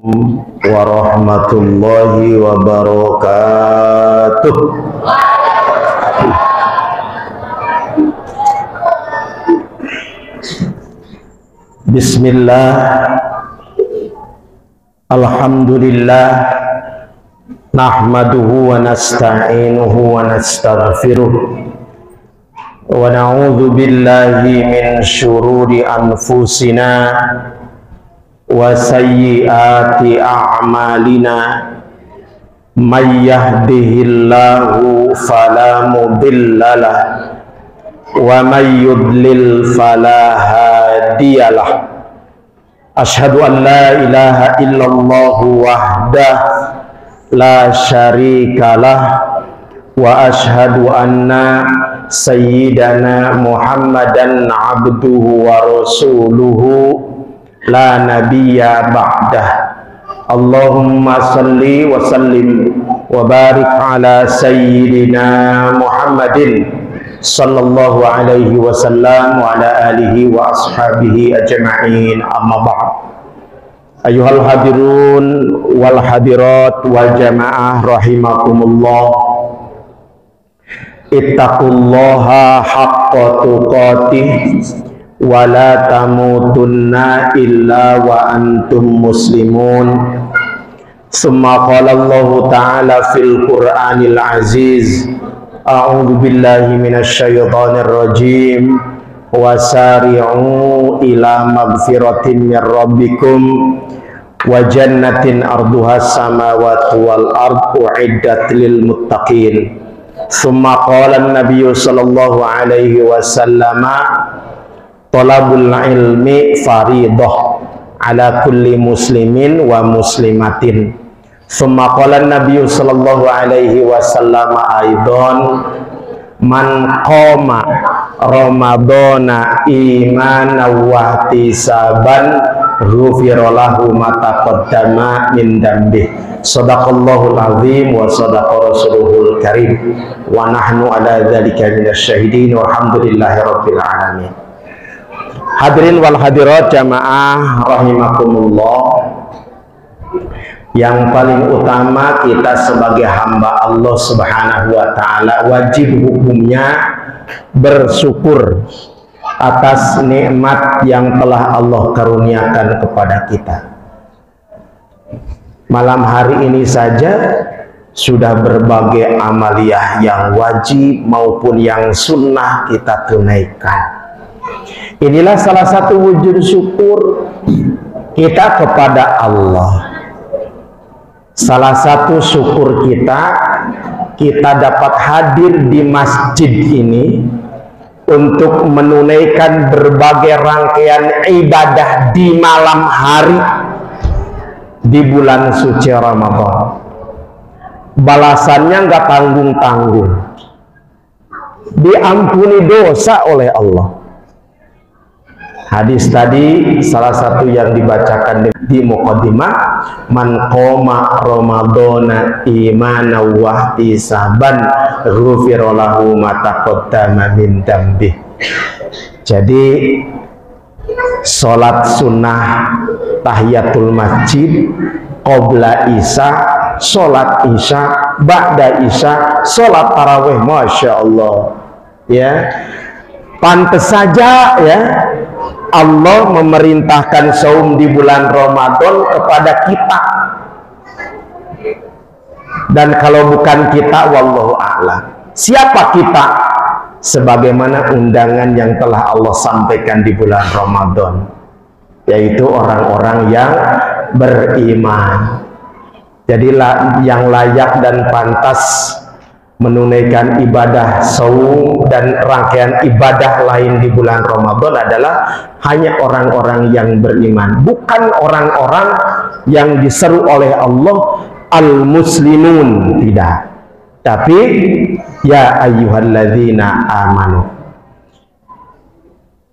Warahmatullahi wabarakatuh. Bismillah, alhamdulillah, nahmaduhu wa nasta'inuhu wa nastaghfiruh wa na'udzu billahi min syururi anfusina wa sayyiati a'malina. May yahdihillahu fala mudhillalah wa may yudlil fala hadiyalah. Asyhadu an la ilaha illallah wahdah la syarikalah wa asyhadu anna sayyidana Muhammadan abduhu wa rasuluhu la nabiyya ba'dah. Allahumma salli wa sallim wa barik ala sayyidina Muhammadin sallallahu alaihi wasallam wa ala alihi wa ashabihi ajma'in, amma ba'd. Ayuhal hadirun wal hadirat wal jamaah rahimakumullah, ittaqullaha haqqa tuqatih wa la tamutunna illa wa antum muslimun. Summa qala Allah ta'ala fil Qur'anil aziz, a'udzu billahi minasy syaithanir rajim, wasari'u ila magfiratin mir rabbikum wa jannatin arduhas samawati wal ardu uiddat lil muttaqin. Summa qala an-nabiyyu sallallahu alaihi wasallam, talabul ilmi faridah ala kulli muslimin wa muslimatin. Summa qala an-nabiyyu sallallahu alaihi wasallam aidan, man qama ramadhana imanan wa ihtisaban ghufira lahu ma taqaddama min dhanbi. Shadaqallahul azim wa shadaqa rasuluhul karim wa nahnu ala dzalika minasyahidin walhamdulillahi rabbil alamin. Hadirin wal hadirat jamaah rahimakumullah, yang paling utama kita sebagai hamba Allah subhanahu wa ta'ala wajib hukumnya bersyukur atas nikmat yang telah Allah karuniakan kepada kita. Malam hari ini saja sudah berbagai amaliyah yang wajib maupun yang sunnah kita tunaikan. Inilah salah satu wujud syukur kita kepada Allah. Salah satu syukur kita dapat hadir di masjid ini untuk menunaikan berbagai rangkaian ibadah di malam hari di bulan suci Ramadan. Balasannya nggak tanggung-tanggung, diampuni dosa oleh Allah. Hadis tadi salah satu yang dibacakan di muqaddimah, man qoma ramadhana imanan wa ihtisaban ghufira lahu ma taqaddama min dhanbi. Jadi salat sunnah tahiyatul masjid qabla isya, salat isya, ba'da isya, salat tarawih, masya Allah ya. Pantes saja ya Allah memerintahkan saum di bulan Ramadan kepada kita. Dan kalau bukan kita, wallahu a'lam. Siapa kita? Sebagaimana undangan yang telah Allah sampaikan di bulan Ramadan, yaitu orang-orang yang beriman. Jadi yang layak dan pantas menunaikan ibadah saum dan rangkaian ibadah lain di bulan Ramadan adalah hanya orang-orang yang beriman, bukan orang-orang yang diseru oleh Allah al-muslimun, tidak, tapi ya ayyuhalladzina amanu.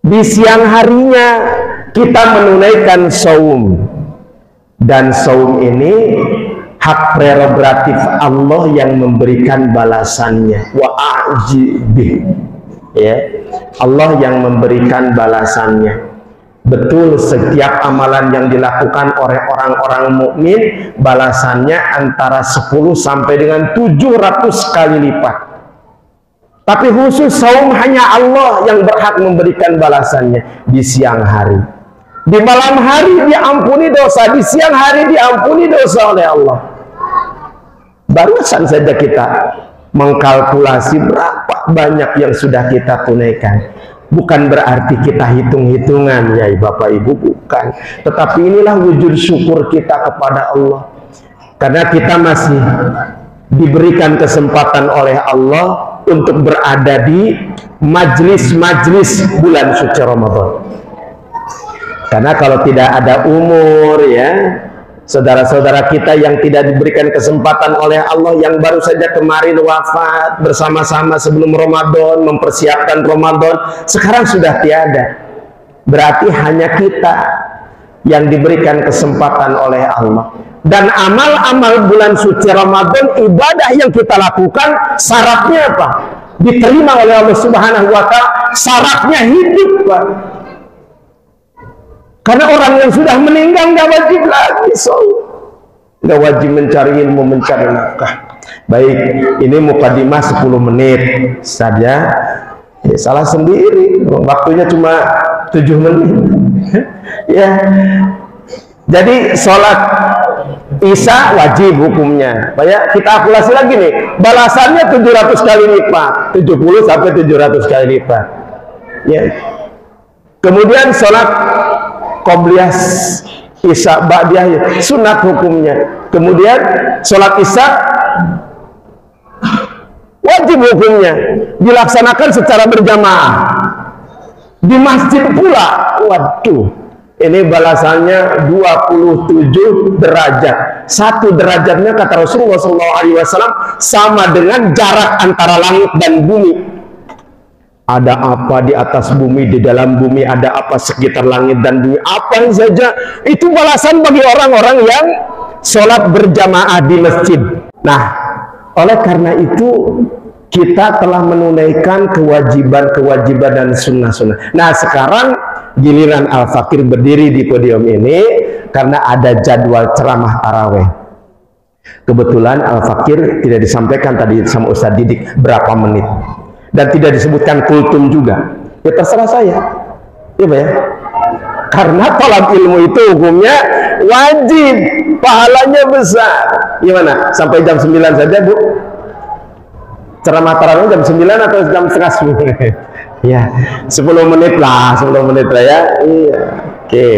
Di siang harinya kita menunaikan saum, dan saum ini hak prerogatif Allah yang memberikan balasannya. Wa ajibih, ya, Allah yang memberikan balasannya. Betul, setiap amalan yang dilakukan oleh orang-orang mukmin balasannya antara 10 sampai dengan 700 kali lipat. Tapi khusus saum hanya Allah yang berhak memberikan balasannya di siang hari. Di malam hari diampuni dosa, di siang hari diampuni dosa oleh Allah. Barusan saja kita mengkalkulasi berapa banyak yang sudah kita tunaikan. Bukan berarti kita hitung-hitungan ya Bapak Ibu, bukan. Tetapi inilah wujud syukur kita kepada Allah. Karena kita masih diberikan kesempatan oleh Allah untuk berada di majlis-majlis bulan suci Ramadan. Karena kalau tidak ada umur ya, saudara-saudara kita yang tidak diberikan kesempatan oleh Allah, yang baru saja kemarin wafat bersama-sama sebelum Ramadan, mempersiapkan Ramadan, sekarang sudah tiada. Berarti hanya kita yang diberikan kesempatan oleh Allah. Dan amal-amal bulan suci Ramadan, ibadah yang kita lakukan, syaratnya apa? Diterima oleh Allah Subhanahu wa Ta'ala, syaratnya hidup, Pak. Karena orang yang sudah meninggal nggak wajib lagi, nggak wajib mencari ilmu, mencari nafkah. Baik, ini mukadimah 10 menit saja. Ya, salah sendiri, waktunya cuma 7 menit. Ya, jadi sholat Isya wajib hukumnya. Banyak kita kalkulasi lagi nih, balasannya 700 kali lipat, 70 sampai 700 kali lipat. Ya. Kemudian sholat qobliyah Isya ba'diyah sunat hukumnya. Kemudian sholat Isya wajib hukumnya, dilaksanakan secara berjamaah di masjid pula. Waduh, ini balasannya 27 derajat. 1 derajatnya kata Rasulullah SAW sama dengan jarak antara langit dan bumi. Ada apa di atas bumi, di dalam bumi ada apa sekitar langit dan bumi, apa saja itu balasan bagi orang-orang yang sholat berjamaah di masjid. Nah, oleh karena itu kita telah menunaikan kewajiban-kewajiban dan sunnah-sunnah. Nah, sekarang giliran Al-Fakir berdiri di podium ini karena ada jadwal ceramah taraweh. Kebetulan Al-Fakir tidak disampaikan tadi sama Ustadz Didik berapa menit. Dan tidak disebutkan kultum juga. Ya terserah saya. Ya Pak ya. Karena talab ilmu itu hukumnya wajib, pahalanya besar. Gimana? Sampai jam 9 saja, Bu? Ceramah tarawih jam 9 atau jam setengah 10? Ya, 10 menit lah, 10 menit lah ya. Iya. Oke.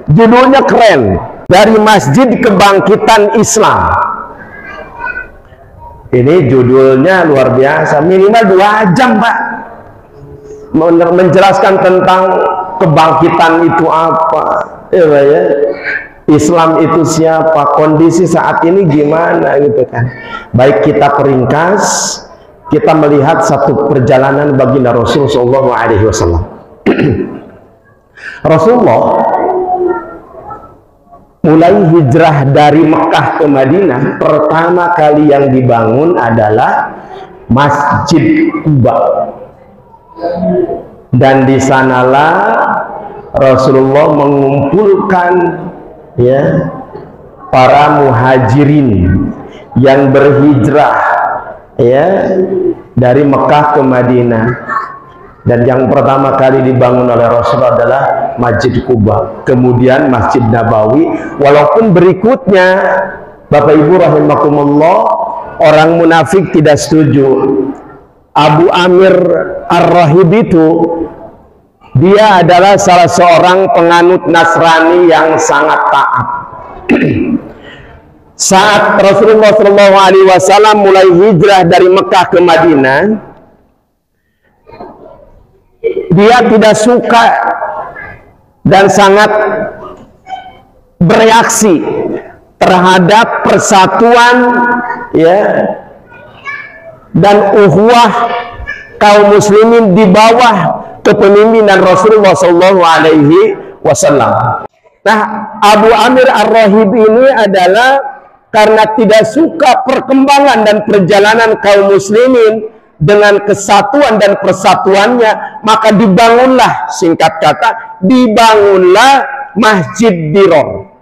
Judulnya keren. Dari Masjid Kebangkitan Islam. Ini judulnya luar biasa, minimal 2 jam Pak, menjelaskan tentang kebangkitan itu apa, ya, Islam itu siapa, kondisi saat ini gimana gitu kan. Baik, kita peringkas, kita melihat satu perjalanan baginda Rasulullah SAW. Rasulullah mulai hijrah dari Mekah ke Madinah, pertama kali yang dibangun adalah Masjid Quba. Dan di sanalah Rasulullah mengumpulkan ya para muhajirin yang berhijrah ya dari Mekah ke Madinah. Dan yang pertama kali dibangun oleh Rasulullah adalah Masjid Quba, kemudian Masjid Nabawi. Walaupun berikutnya Bapak Ibu rahimakumullah, orang munafik tidak setuju. Abu Amir Ar-Rahib itu dia adalah salah seorang penganut Nasrani yang sangat taat. Saat Rasulullah SAW mulai hijrah dari Mekah ke Madinah, dia tidak suka dan sangat bereaksi terhadap persatuan ya dan ukhuwah kaum muslimin di bawah kepemimpinan Rasulullah SAW. Nah, Abu Amir Ar-Rahib ini adalah karena tidak suka perkembangan dan perjalanan kaum muslimin dengan kesatuan dan persatuannya, maka dibangunlah, singkat kata, dibangunlah Masjid Dirar.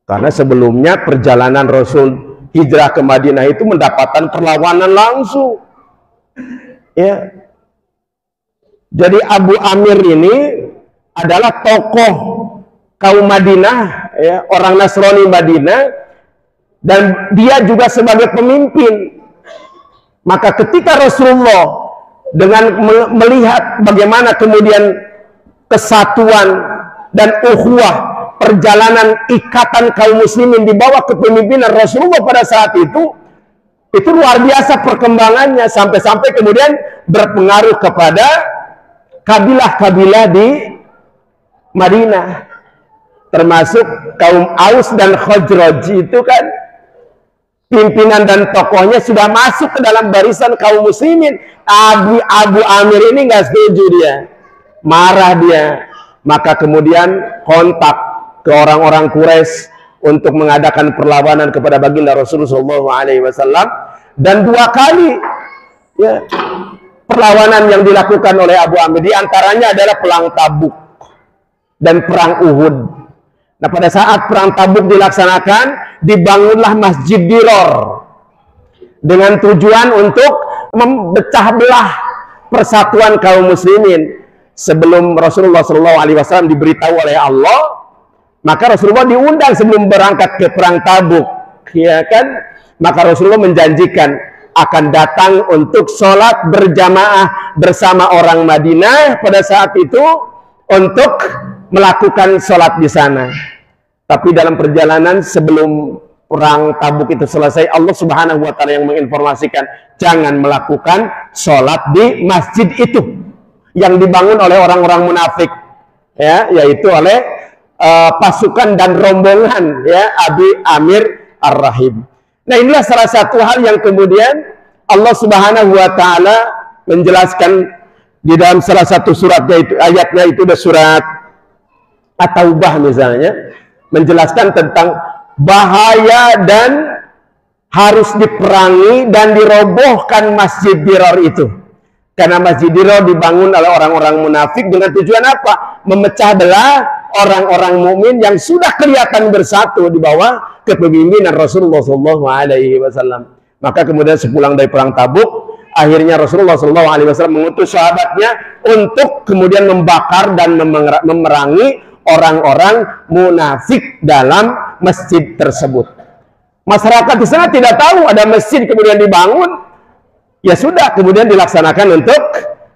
Karena sebelumnya perjalanan Rasul hijrah ke Madinah itu mendapatkan perlawanan langsung. Ya. Jadi Abu Amir ini adalah tokoh kaum Madinah, ya, orang Nasrani Madinah, dan dia juga sebagai pemimpin. Maka ketika Rasulullah dengan melihat bagaimana kemudian kesatuan dan ukhuwah, perjalanan ikatan kaum muslimin di bawah kepemimpinan Rasulullah pada saat itu luar biasa perkembangannya, sampai-sampai kemudian berpengaruh kepada kabilah-kabilah di Madinah, termasuk kaum Aus dan Khazraj. Itu kan pimpinan dan tokohnya sudah masuk ke dalam barisan kaum muslimin. Abu Amir ini nggak setuju, dia marah dia, maka kemudian kontak ke orang-orang Quraisy untuk mengadakan perlawanan kepada baginda Rasulullah SAW, dan 2 kali ya, perlawanan yang dilakukan oleh Abu Amir, diantaranya adalah perang Tabuk dan perang Uhud. Nah, pada saat perang Tabuk dilaksanakan, dibangunlah Masjid Dirar dengan tujuan untuk memecah belah persatuan kaum muslimin. Sebelum Rasulullah SAW diberitahu oleh Allah, maka Rasulullah diundang sebelum berangkat ke perang Tabuk, ya kan? Maka Rasulullah menjanjikan akan datang untuk sholat berjamaah bersama orang Madinah pada saat itu untuk melakukan sholat di sana. Tapi dalam perjalanan sebelum perang Tabuk itu selesai, Allah Subhanahu wa Ta'ala yang menginformasikan jangan melakukan sholat di masjid itu yang dibangun oleh orang-orang munafik, ya, yaitu oleh pasukan dan rombongan, ya, Abi Amir Ar-Rahib. Nah, inilah salah satu hal yang kemudian Allah Subhanahu wa Ta'ala menjelaskan di dalam salah satu suratnya itu, ayatnya itu ada surat At-Taubah misalnya, menjelaskan tentang bahaya dan harus diperangi dan dirobohkan Masjid Dirar itu. Karena Masjid Dirar dibangun oleh orang-orang munafik dengan tujuan apa? Memecah belah orang-orang mukmin yang sudah kelihatan bersatu di bawah kepemimpinan Rasulullah SAW. Maka kemudian sepulang dari perang Tabuk, akhirnya Rasulullah SAW mengutus sahabatnya untuk kemudian membakar dan memerangi orang-orang munafik dalam masjid tersebut. Masyarakat di sana tidak tahu ada masjid kemudian dibangun. Ya sudah, kemudian dilaksanakan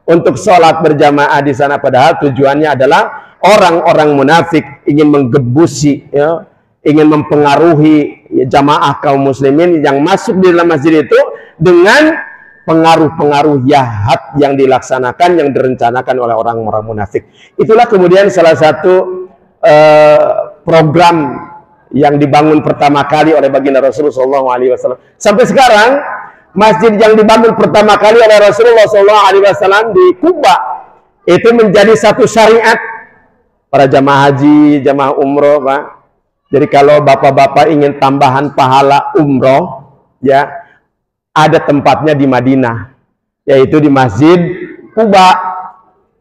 untuk sholat berjamaah di sana, padahal tujuannya adalah orang-orang munafik ingin menggebusi, ya, ingin mempengaruhi jamaah kaum muslimin yang masuk di dalam masjid itu dengan pengaruh-pengaruh jahat yang dilaksanakan, yang direncanakan oleh orang-orang munafik. Itulah kemudian salah satu program yang dibangun pertama kali oleh baginda Rasulullah SAW. Sampai sekarang masjid yang dibangun pertama kali oleh Rasulullah SAW di Kuba itu menjadi satu syariat para jamaah haji, jamaah umroh, Pak. Jadi kalau bapak-bapak ingin tambahan pahala umroh, ya, ada tempatnya di Madinah, yaitu di Masjid Kuba.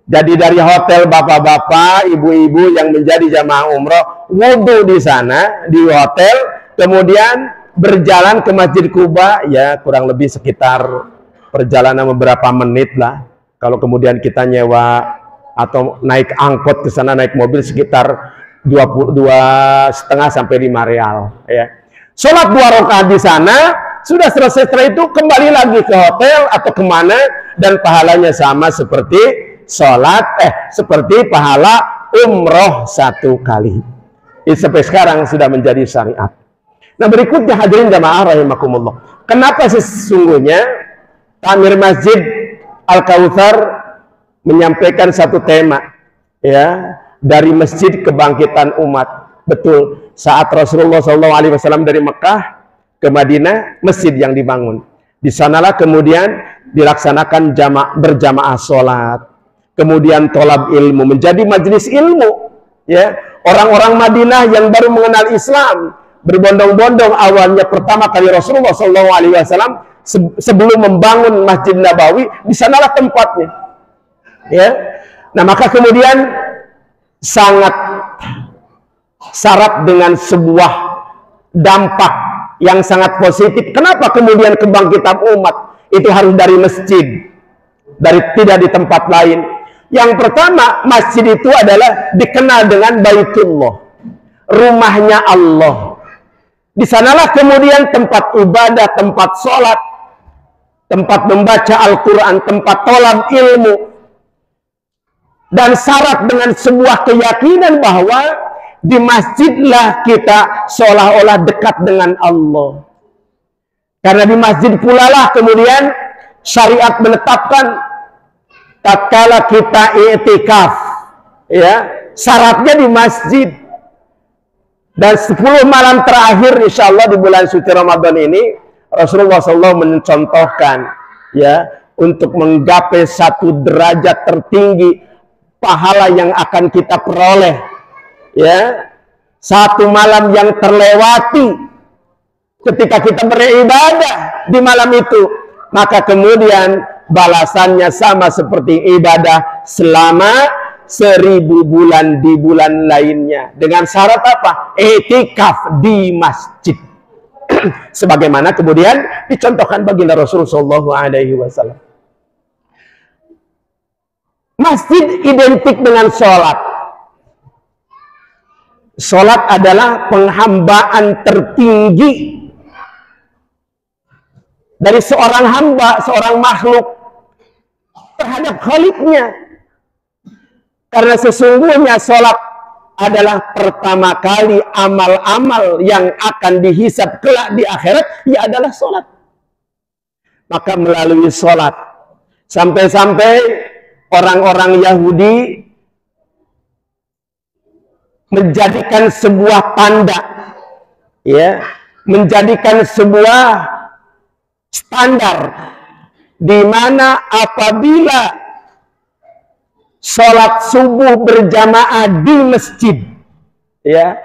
Jadi dari hotel bapak-bapak, ibu-ibu yang menjadi jamaah umroh, wudhu di sana, di hotel, kemudian berjalan ke Masjid Kuba, ya kurang lebih sekitar perjalanan beberapa menit lah. Kalau kemudian kita nyewa atau naik angkot ke sana, naik mobil sekitar 2,5 sampai 5 real, ya. Sholat 2 rakaat di sana, sudah selesai. Setelah itu kembali lagi ke hotel atau kemana, dan pahalanya sama seperti sholat, seperti pahala umroh 1 kali. Ini sampai sekarang sudah menjadi syariat. Nah, berikutnya hadirin jamaah rahimakumullah, kenapa sesungguhnya Amir Masjid Al-Kautsar menyampaikan satu tema, ya, dari Masjid Kebangkitan Umat. Betul, saat Rasulullah SAW dari Mekah ke Madinah, masjid yang dibangun. Di sanalah kemudian dilaksanakan berjamaah sholat, kemudian tolab ilmu, menjadi majelis ilmu, ya. Orang-orang Madinah yang baru mengenal Islam berbondong-bondong awalnya pertama kali Rasulullah SAW sebelum membangun Masjid Nabawi, di sanalah tempatnya. Ya. Nah, maka kemudian sangat syarat dengan sebuah dampak yang sangat positif. Kenapa kemudian kebangkitan umat itu harus dari masjid, tidak di tempat lain? Yang pertama, masjid itu adalah dikenal dengan Baitullah, rumahnya Allah. Di sanalah kemudian tempat ibadah, tempat sholat, tempat membaca Al-Quran, tempat tolab ilmu. Dan syarat dengan sebuah keyakinan bahwa di masjidlah kita seolah-olah dekat dengan Allah. Karena di masjid pula lah kemudian syariat menetapkan tatkala kita i'tikaf, ya, syaratnya di masjid. Dan 10 malam terakhir insya Allah di bulan suci Ramadan ini, Rasulullah SAW mencontohkan, ya, untuk menggapai satu derajat tertinggi pahala yang akan kita peroleh, ya, satu malam yang terlewati ketika kita beribadah di malam itu, maka kemudian balasannya sama seperti ibadah selama 1000 bulan di bulan lainnya. Dengan syarat apa? I'tikaf di masjid. Sebagaimana kemudian dicontohkan baginda Rasulullah SAW. Masjid identik dengan sholat. Sholat adalah penghambaan tertinggi dari seorang hamba, seorang makhluk terhadap Khaliknya. Karena sesungguhnya sholat adalah pertama kali amal-amal yang akan dihisab kelak di akhirat, ia adalah sholat. Maka melalui sholat, sampai-sampai orang-orang Yahudi menjadikan sebuah tanda, ya, menjadikan sebuah standar di mana apabila sholat subuh berjamaah di masjid, ya,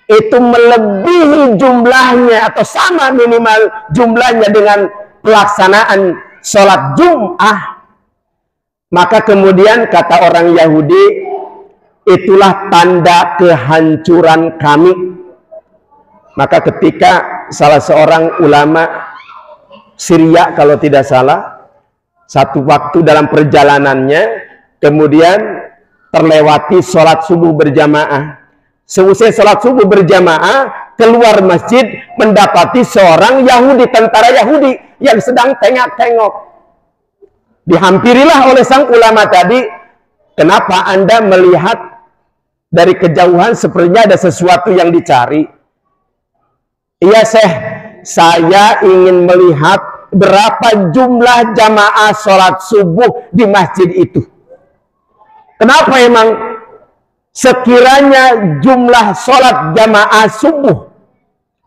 itu melebihi jumlahnya atau sama minimal jumlahnya dengan pelaksanaan sholat Jum'ah, maka kemudian kata orang Yahudi, itulah tanda kehancuran kami. Maka ketika salah seorang ulama Syria kalau tidak salah, satu waktu dalam perjalanannya kemudian terlewati sholat subuh berjamaah. Seusai sholat subuh berjamaah, keluar masjid mendapati seorang Yahudi, tentara Yahudi yang sedang tengok-tengok. Dihampirilah oleh sang ulama tadi, kenapa Anda melihat dari kejauhan sepertinya ada sesuatu yang dicari? Iya, Syekh, saya ingin melihat berapa jumlah jamaah sholat subuh di masjid itu. Kenapa emang? Sekiranya jumlah sholat jamaah subuh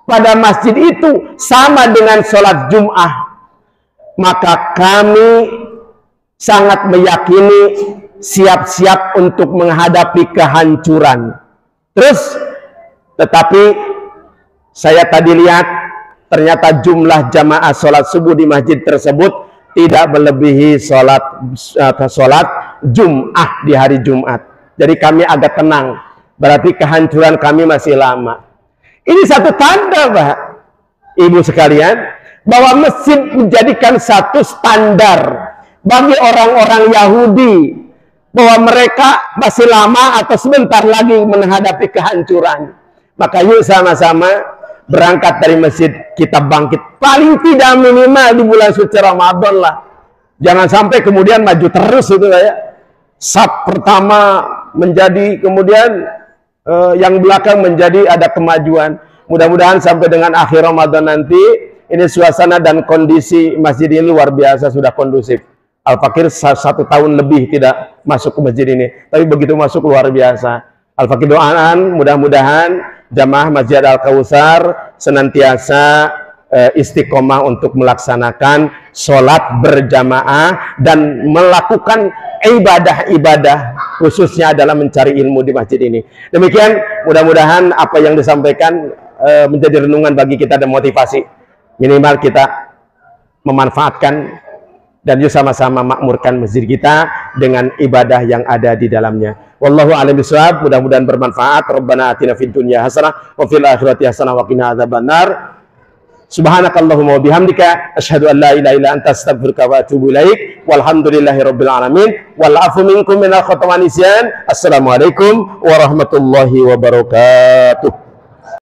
pada masjid itu sama dengan sholat Jum'ah, maka kami sangat meyakini siap-siap untuk menghadapi kehancuran. Terus, tetapi saya tadi lihat ternyata jumlah jamaah sholat subuh di masjid tersebut tidak melebihi sholat Jum'ah di hari Jumat. Jadi kami agak tenang. Berarti kehancuran kami masih lama. Ini satu tanda, Pak, Ibu sekalian, bahwa masjid menjadikan satu standar bagi orang-orang Yahudi bahwa mereka masih lama atau sebentar lagi menghadapi kehancuran. Maka yuk sama-sama berangkat dari masjid, kita bangkit paling tidak minimal di bulan suci Ramadan lah. Jangan sampai kemudian maju terus itu ya. Saf pertama menjadi kemudian yang belakang menjadi ada kemajuan. Mudah-mudahan sampai dengan akhir Ramadan nanti ini suasana dan kondisi masjid ini luar biasa, sudah kondusif. Al-Fakir 1 tahun lebih tidak masuk ke masjid ini, tapi begitu masuk luar biasa. Al-Fakir doaan mudah-mudahan jamaah Masjid Al-Kautsar senantiasa istiqomah untuk melaksanakan sholat berjamaah dan melakukan ibadah-ibadah khususnya adalah mencari ilmu di masjid ini. Demikian, mudah-mudahan apa yang disampaikan menjadi renungan bagi kita dan motivasi. Minimal kita memanfaatkan dan yuk sama-sama makmurkan masjid kita dengan ibadah yang ada di dalamnya. Wallahu a'lam bishawab. Mudah-mudahan bermanfaat. Rabbana atina fid dunya hasanah wa fil akhirati hasanah wa qina adzabannar. Subhanakallahumma wa bihamdika asyhadu an la ilaha illa anta astaghfiruka wa atubu ilaik. Walhamdulillahirabbil alamin. Wal afu minkum minal khata'a wan nisyan. Assalamualaikum warahmatullahi wabarakatuh.